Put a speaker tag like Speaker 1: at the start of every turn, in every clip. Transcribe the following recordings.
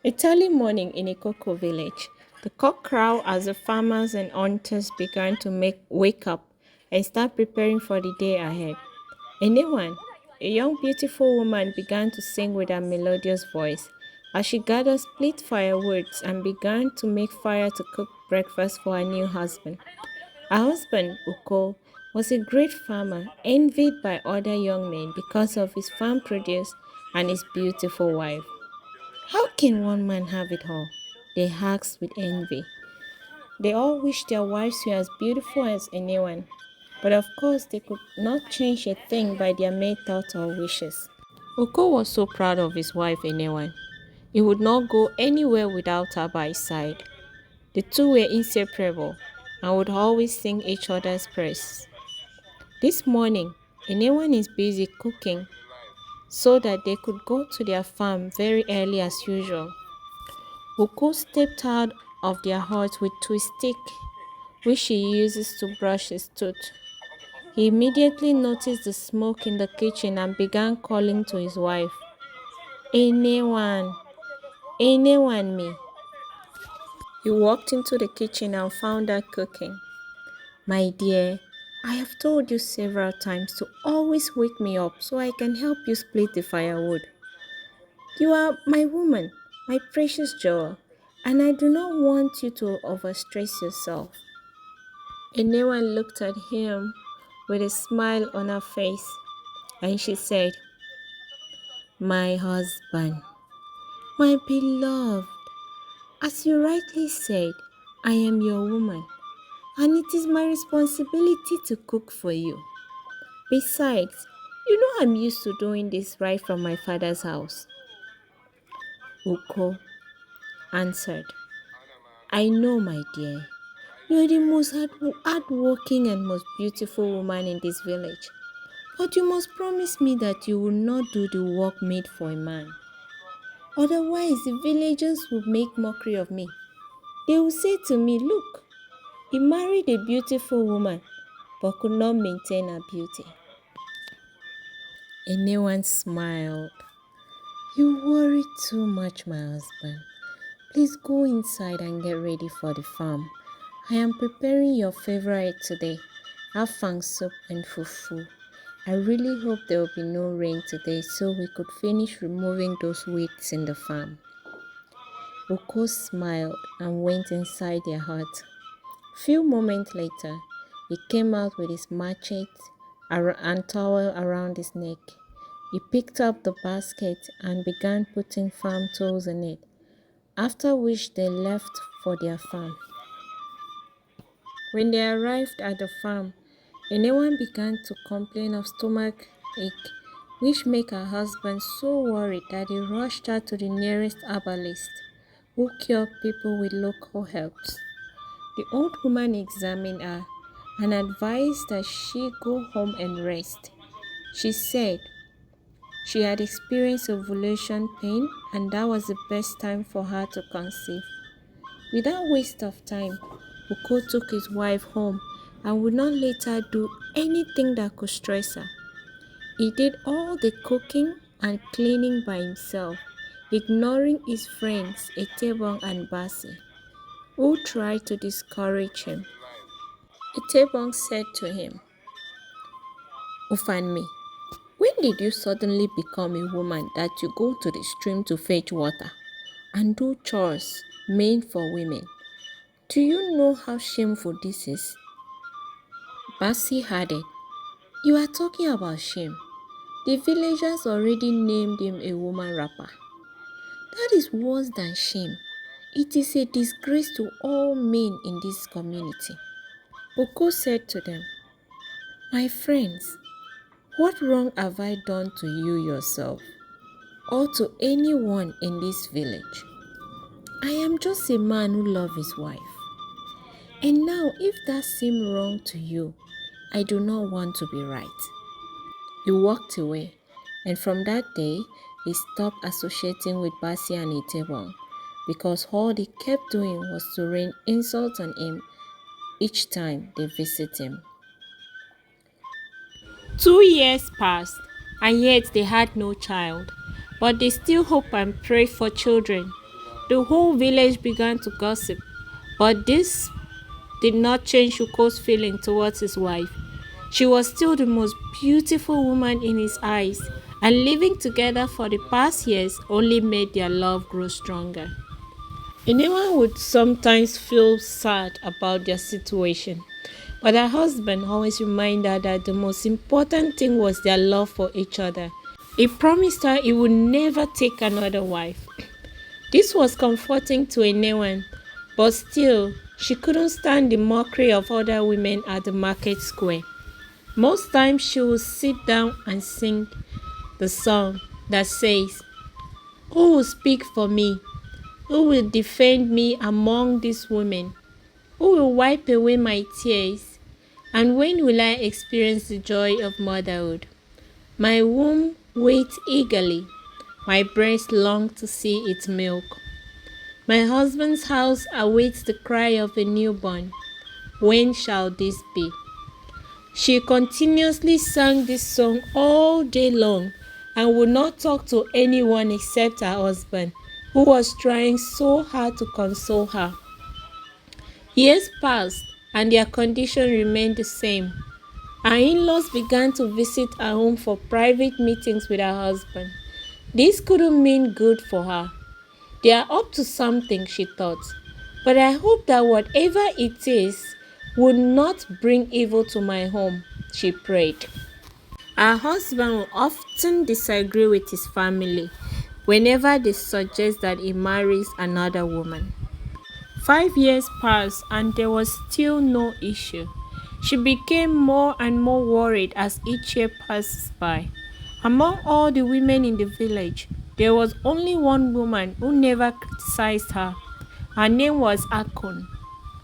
Speaker 1: It's early morning in Ikoko village. The cock crow as the farmers and hunters began to wake up and start preparing for the day ahead. Anyone, a young beautiful woman began to sing with her melodious voice as she gathered split firewoods and began to make fire to cook breakfast for her new husband. Her husband, Uko, was a great farmer, envied by other young men because of his farm produce and his beautiful wife. How can one man have it all? They asked with envy. They all wished their wives were as beautiful as anyone, but of course they could not change a thing by their mere thoughts or wishes. Oko was so proud of his wife Enewan. He would not go anywhere without her by his side. The two were inseparable and would always sing each other's praise. This morning, Enewan is busy cooking so that they could go to their farm very early as usual. Oko stepped out of their hut with a stick, which he uses to brush his tooth. He immediately noticed the smoke in the kitchen and began calling to his wife, Anyone, anyone me. He walked into the kitchen and found her cooking. My dear, I have told you several times to always wake me up so I can help you split the firewood. You are my woman, my precious jewel, and I do not want you to overstress yourself. Anyone looked at him with a smile on her face, and she said, My husband, my beloved, as you rightly said, I am your woman, and it is my responsibility to cook for you. Besides, you know I'm used to doing this right from my father's house. Uko answered, I know, my dear. You're the most hardworking and most beautiful woman in this village. But you must promise me that you will not do the work made for a man. Otherwise, the villagers will make mockery of me. They will say to me, Look, he married a beautiful woman, but could not maintain her beauty. Anyone smiled. You worry too much, my husband. Please go inside and get ready for the farm. I am preparing your favorite today, afang soup and fufu. I really hope there will be no rain today so we could finish removing those weeds in the farm. Oko smiled and went inside their hut. Few moments later, he came out with his machete and towel around his neck. He picked up the basket and began putting farm tools in it, after which they left for their farm. When they arrived at the farm, anyone began to complain of stomach ache, which made her husband so worried that he rushed her to the nearest herbalist, who cured people with local herbs. The old woman examined her and advised that she go home and rest. She said she had experienced ovulation pain and that was the best time for her to conceive. Without waste of time, Uko took his wife home and would not let her do anything that could stress her. He did all the cooking and cleaning by himself, ignoring his friends Etebong and Basi, who tried to discourage him. Etebong said to him, Ufanmi, when did you suddenly become a woman that you go to the stream to fetch water and do chores meant for women? Do you know how shameful this is? Basi added, You are talking about shame. The villagers already named him a woman rapper. That is worse than shame. It is a disgrace to all men in this community. Oko said to them, My friends, what wrong have I done to you yourself or to anyone in this village? I am just a man who loves his wife. And now, if that seems wrong to you, I do not want to be right. He walked away, and from that day, he stopped associating with Basi and Itebong because all they kept doing was to rain insults on him each time they visit him. 2 years passed, and yet they had no child, but they still hope and pray for children. The whole village began to gossip, but this did not change Uko's feeling towards his wife. She was still the most beautiful woman in his eyes, and living together for the past years only made their love grow stronger. Anyone would sometimes feel sad about their situation, but her husband always reminded her that the most important thing was their love for each other. He promised her he would never take another wife. This was comforting to anyone, but still, she couldn't stand the mockery of other women at the market square. Most times she would sit down and sing the song that says, "Who will speak for me? Who will defend me among these women? Who will wipe away my tears? And when will I experience the joy of motherhood? My womb waits eagerly. My breast longs to see its milk. My husband's house awaits the cry of a newborn. When shall this be?" She continuously sang this song all day long and would not talk to anyone except her husband, who was trying so hard to console her. Years passed and their condition remained the same. Her in-laws began to visit her home for private meetings with her husband. This couldn't mean good for her. They are up to something, she thought. But I hope that whatever it is would not bring evil to my home, she prayed. Her husband will often disagree with his family whenever they suggest that he marries another woman. 5 years passed and there was still no issue. She became more and more worried as each year passes by. Among all the women in the village, there was only one woman who never criticized her. Her name was Akon.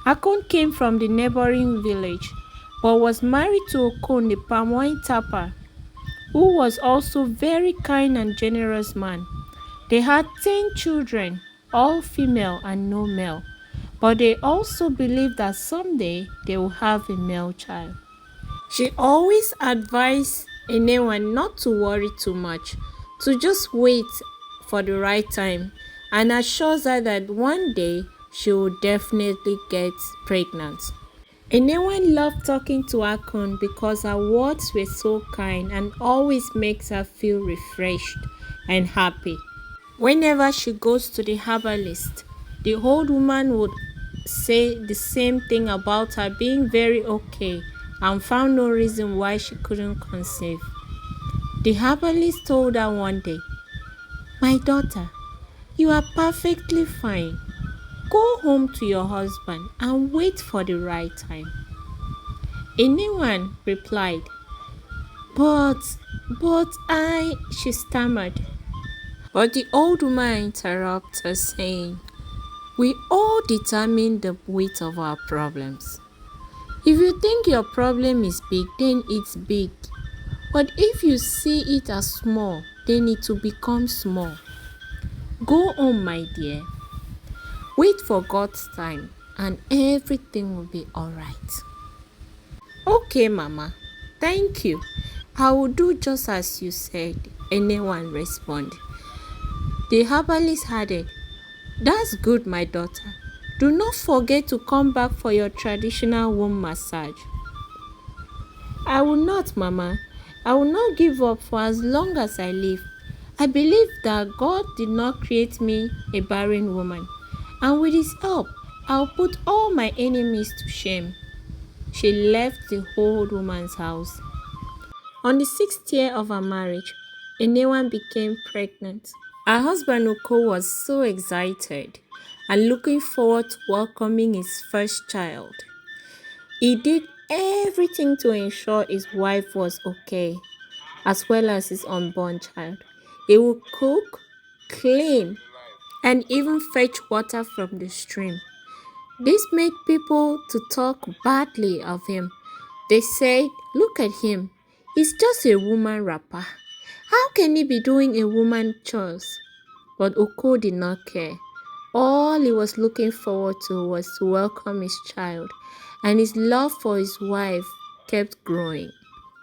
Speaker 1: Akon came from the neighboring village, but was married to Okon, the palm wine tapper, who was also very kind and generous man. They had 10 children, all female and no male, but they also believed that someday they will have a male child. She always advised anyone not to worry too much, to just wait for the right time, and assures her that one day she will definitely get pregnant. Anyone loved talking to Akon because her words were so kind and always makes her feel refreshed and happy. Whenever she goes to the herbalist, the old woman would say the same thing about her being very okay and found no reason why she couldn't conceive. The herbalist told her one day, "My daughter, you are perfectly fine. Go home to your husband and wait for the right time." Anyone replied, But, she stammered. But the old woman interrupted her, saying, "We all determine the weight of our problems. If you think your problem is big, then it's big. But if you see it as small, then it will become small. Go home, my dear. Wait for God's time, and everything will be all right." "Okay, Mama. Thank you. I will do just as you said," anyone responded. The herbalist added, "That's good, my daughter. Do not forget to come back for your traditional womb massage." "I will not, Mama. I will not give up for as long as I live. I believe that God did not create me a barren woman, and with His help, I'll put all my enemies to shame." She left the old woman's house. On the 6th year of her marriage, Enewan became pregnant. Her husband Oko was so excited and looking forward to welcoming his first child. He did everything to ensure his wife was okay, as well as his unborn child. He would cook, clean, and even fetch water from the stream. This made people to talk badly of him. They said, "Look at him. He's just a woman rapper. How can he be doing a woman chores?" But Oko did not care. All he was looking forward to was to welcome his child, and his love for his wife kept growing.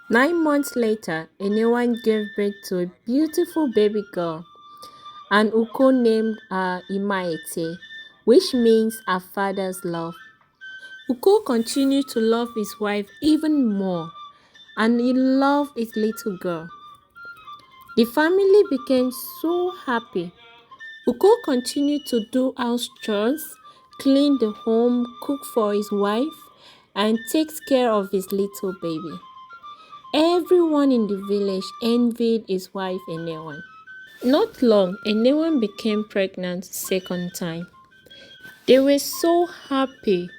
Speaker 1: 9 months later, anyone gave birth to a beautiful baby girl. and Uko named her Imaete, which means her father's love. Uko continued to love his wife even more, and he loved his little girl. The family became so happy. Uko continued to do house chores, clean the home, cook for his wife, and takes care of his little baby. Everyone in the village envied his wife Enewan. Not long, Enewan became pregnant second time. They were so happy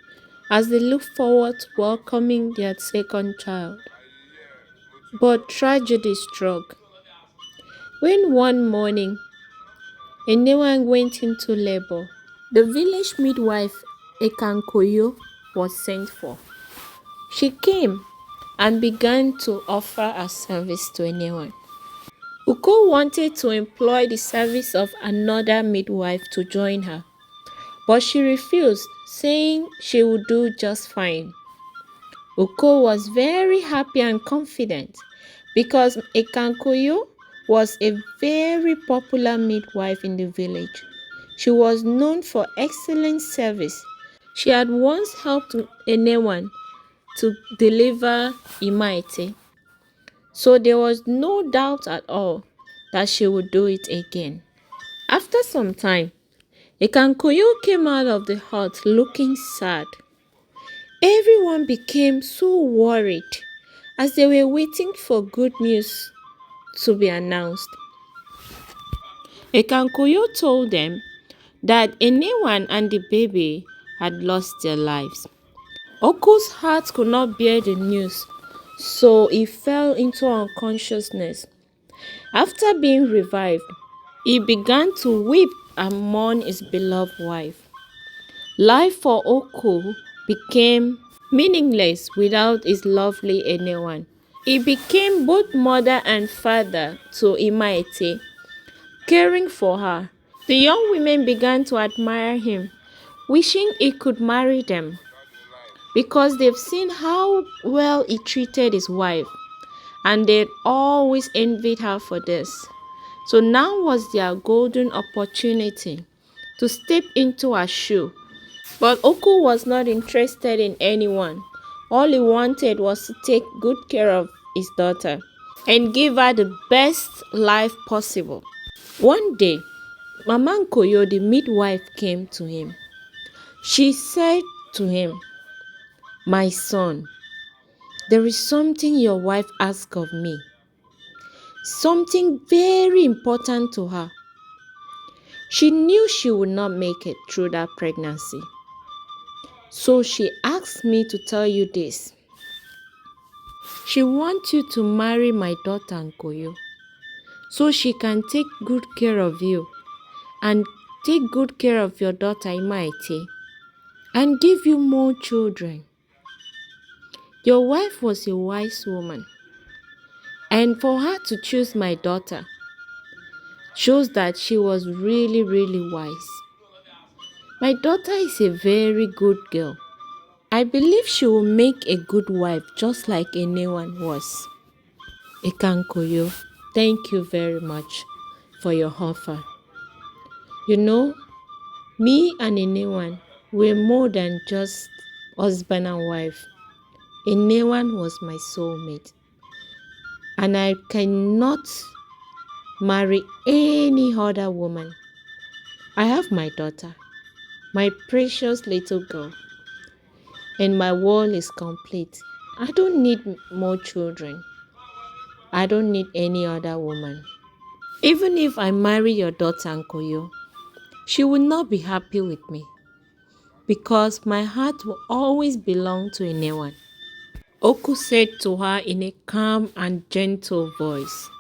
Speaker 1: as they looked forward to welcoming their second child. But tragedy struck. When one morning, Enewan went into labor, the village midwife, Nkoyo, was sent for. She came and began to offer her service to Enewan. Uko wanted to employ the service of another midwife to join her, but she refused, saying she would do just fine. Uko was very happy and confident because Ekankoyo was a very popular midwife in the village. She was known for excellent service. She had once helped anyone to deliver Imaite, so there was no doubt at all that she would do it again. After some time, Ekankoyo came out of the hut looking sad. Everyone became so worried as they were waiting for good news to be announced. Ekankoyo told them that anyone and the baby had lost their lives. Oku's heart could not bear the news, so he fell into unconsciousness. After being revived, he began to weep and mourn his beloved wife. Life for Oku became meaningless without his lovely anyone. He became both mother and father to Imaete, caring for her. The young women began to admire him, wishing he could marry them because they've seen how well he treated his wife and they'd always envied her for this. So now was their golden opportunity to step into her shoe. But Oku was not interested in anyone. All he wanted was to take good care of his daughter and give her the best life possible. One day, Mama Nkoyo, the midwife, came to him. She said to him, "My son, there is something your wife asked of me. Something very important to her. She knew she would not make it through that pregnancy. So she asked me to tell you this. She wants you to marry my daughter Nkoyo so she can take good care of you and take good care of your daughter Imaite and give you more children. Your wife was a wise woman, and for her to choose my daughter shows that she was really, really wise. My daughter is a very good girl. I believe she will make a good wife just like anyone was." Ekankoyo, thank you very much for your offer. You know, me and anyone were more than just husband and wife. Anyone was my soulmate. And I cannot marry any other woman. I have my daughter, my precious little girl, and my world is complete. I don't need more children. I don't need any other woman. Even if I marry your daughter Nkoyo, she will not be happy with me because my heart will always belong to anyone. Oku said to her in a calm and gentle voice,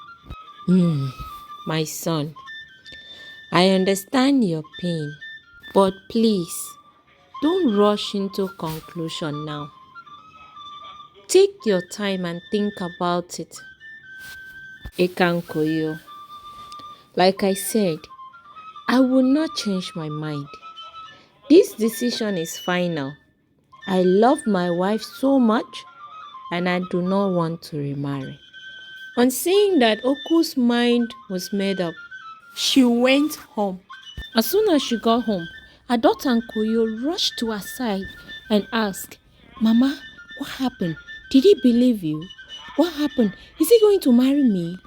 Speaker 1: "My son, I understand your pain, but please don't rush into conclusion now. Take your time and think about it." Ekankoyo, like I said, I will not change my mind. This decision is final. I love my wife so much and I do not want to remarry. On seeing that Oku's mind was made up, She went home. As soon as she got home, her daughter Nkoyo rushed to her side and asked, Mama, what happened? Did he believe you? What happened? Is he going to marry me?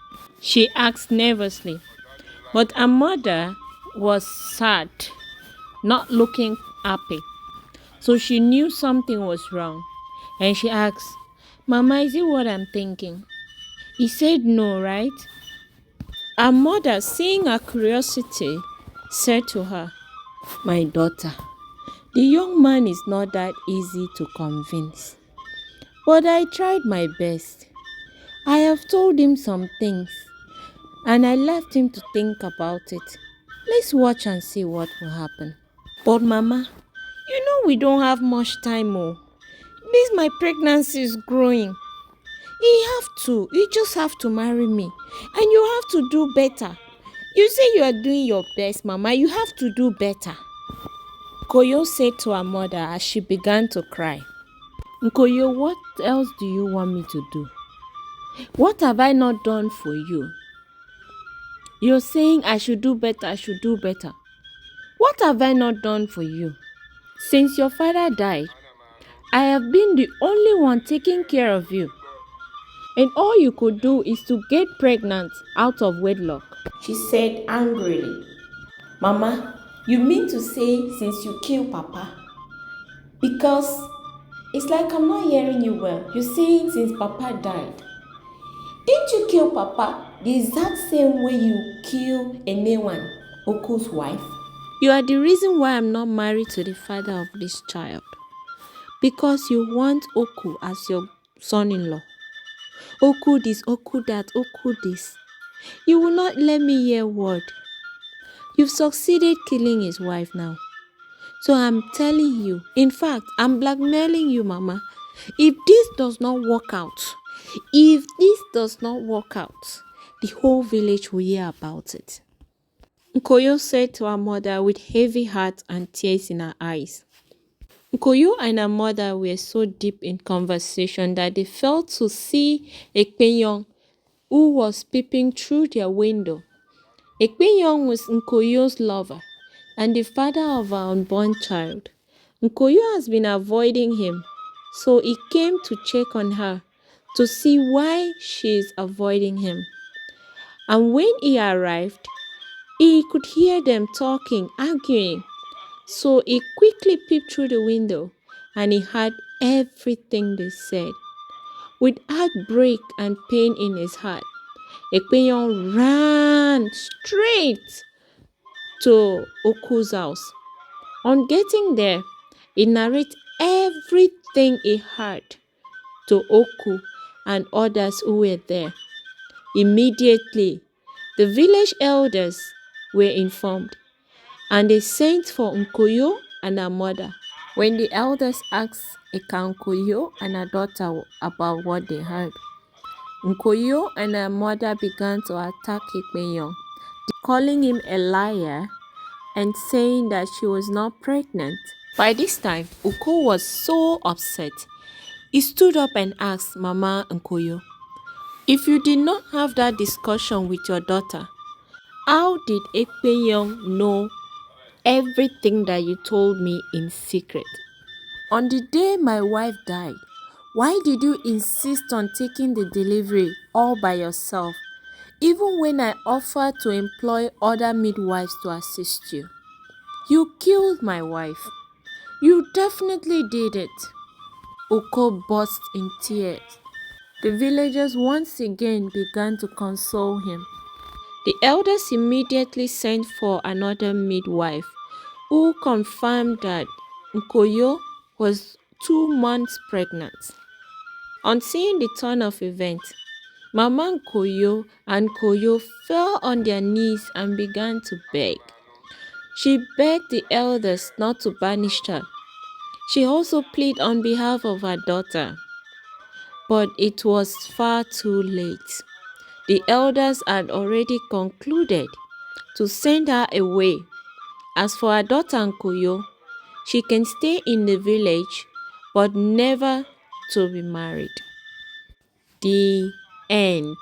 Speaker 1: She asked nervously. But her mother was sad, not looking happy. So she knew something was wrong. And she asked, Mama, is it what I'm thinking? He said no, right? Her mother, seeing her curiosity, said to her, My daughter, the young man is not that easy to convince. But I tried my best. I have told him some things and I left him to think about it. Let's watch and see what will happen. But Mama, you know we don't have much time. Oh. This my pregnancy is growing. You just have to marry me. And you have to do better. You say you are doing your best, Mama. You have to do better. Koyo said to her mother as she began to cry. Nkoyo, what else do you want me to do? What have I not done for you? You're saying I should do better, I should do better. What have I not done for you? Since your father died, I have been the only one taking care of you. And all you could do is to get pregnant out of wedlock, she said angrily. Mama, you mean to say since you killed Papa? Because it's like I'm not hearing you well. You're saying since Papa died. Didn't you kill Papa the exact same way you kill Enewan, Oku's wife? You are the reason why I'm not married to the father of this child. Because you want Oku as your son-in-law. Oku this, Oku that, Oku this. You will not let me hear a word. You've succeeded killing his wife now. So I'm telling you, in fact, I'm blackmailing you, Mama. If this does not work out, the whole village will hear about it. Nkoyo said to her mother with heavy heart and tears in her eyes. Nkoyo and her mother were so deep in conversation that they failed to see Ekpenyong, who was peeping through their window. Ekpenyong was Nkoyo's lover and the father of her unborn child. Nkoyo has been avoiding him, so he came to check on her to see why she is avoiding him. And when he arrived, he could hear them talking, arguing. So he quickly peeped through the window and he heard everything they said. With heartbreak and pain in his heart, Ekpenyong ran straight to Oku's house. On getting there, he narrated everything he heard to Oku and others who were there. Immediately, the village elders were informed and they sent for Nkoyo and her mother. When the elders asked Nkoyo and her daughter about what they heard, Nkoyo and her mother began to attack Ekpenyong, calling him a liar and saying that she was not pregnant. By this time, Uko was so upset. He stood up and asked Mama Nkoyo, if you did not have that discussion with your daughter, how did Ekpenyong know everything that you told me in secret? On the day my wife died, why did you insist on taking the delivery all by yourself, even when I offered to employ other midwives to assist you? You killed my wife. You definitely did it. Uko burst in tears. The villagers once again began to console him. The elders immediately sent for another midwife who confirmed that Nkoyo was 2 months pregnant. On seeing the turn of events, Mama Nkoyo and Nkoyo fell on their knees and began to beg. She begged the elders not to banish her. She also pleaded on behalf of her daughter. But it was far too late. The elders had already concluded to send her away. As for her daughter Nkoyo, she can stay in the village but never to be married. The end.